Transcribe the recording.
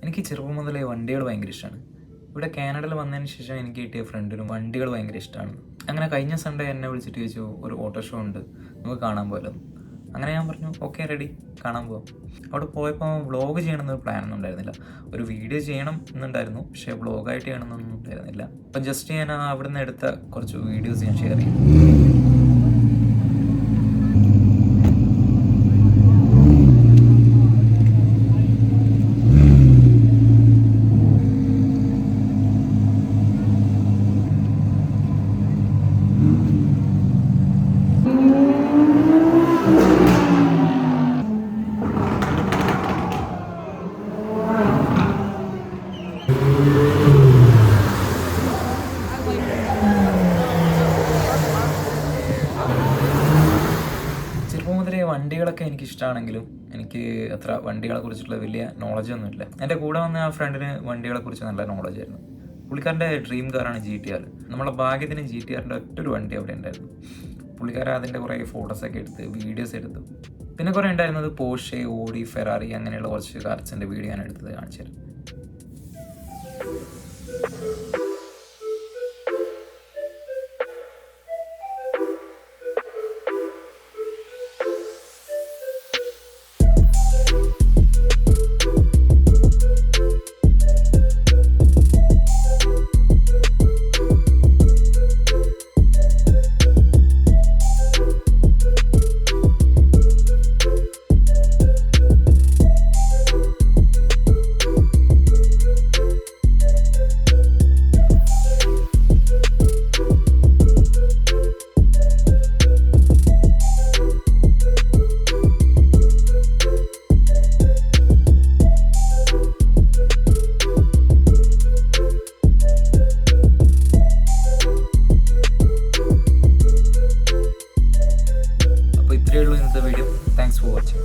എനിക്ക് ചെറുപ്പം മുതലേ വണ്ടികൾ ഭയങ്കര ഇഷ്ടമാണ്. ഇവിടെ കാനഡയിൽ വന്നതിന് ശേഷം എനിക്ക് കിട്ടിയ ഫ്രണ്ടിനും വണ്ടികൾ ഭയങ്കര ഇഷ്ടമാണ്. അങ്ങനെ കഴിഞ്ഞ സൺഡേ എന്നെ വിളിച്ചിട്ട് ചോദിച്ചു, ഒരു ഓട്ടോ ഷോ ഉണ്ട്, നമുക്ക് കാണാൻ പോലും. അങ്ങനെ ഞാൻ പറഞ്ഞു ഓക്കെ റെഡി, കാണാൻ പോകാം. അവിടെ പോയപ്പോൾ വ്ളോഗ് ചെയ്യണമെന്നൊരു പ്ലാനൊന്നും ഉണ്ടായിരുന്നില്ല. ഒരു വീഡിയോ ചെയ്യണം എന്നുണ്ടായിരുന്നു, പക്ഷേ വ്ളോഗായിട്ട് ചെയ്യണമെന്നൊന്നും ഉണ്ടായിരുന്നില്ല. അപ്പം ജസ്റ്റ് ഞാൻ അവിടെ നിന്ന് എടുത്ത കുറച്ച് വീഡിയോസ് ഞാൻ ഷെയർ ചെയ്യും. ചെറുപ്പം മുതലേ വണ്ടികളൊക്കെ എനിക്കിഷ്ടമാണെങ്കിലും എനിക്ക് അത്ര വണ്ടികളെ കുറിച്ചുള്ള വലിയ നോളജൊന്നുമില്ല. എൻ്റെ കൂടെ വന്ന ആ ഫ്രണ്ടിന് വണ്ടികളെ കുറിച്ച് നല്ല നോളജായിരുന്നു. പുള്ളിക്കാരൻ്റെ ഡ്രീം കാറാണ് GTR. നമ്മളെ ഭാഗ്യത്തിന് GTRൻ്റെ ഒറ്റൊരു വണ്ടി അവിടെ ഉണ്ടായിരുന്നു. പുള്ളിക്കാരൻ അതിൻ്റെ കുറേ ഫോട്ടോസൊക്കെ എടുത്ത് വീഡിയോസ് എടുത്തു. പിന്നെ കുറേ ഉണ്ടായിരുന്നത് പോർഷെ, ഓഡി, ഫെറാറി അങ്ങനെയുള്ള കുറച്ച് കാർസിൻ്റെ വീഡിയോ ഞാൻ എടുത്തത് കാണിച്ചു തരാം. അപ്പോൾ ഇത്രയേ ഉള്ളൂ ഇന്നത്തെ വീഡിയോ. Thanks for watching.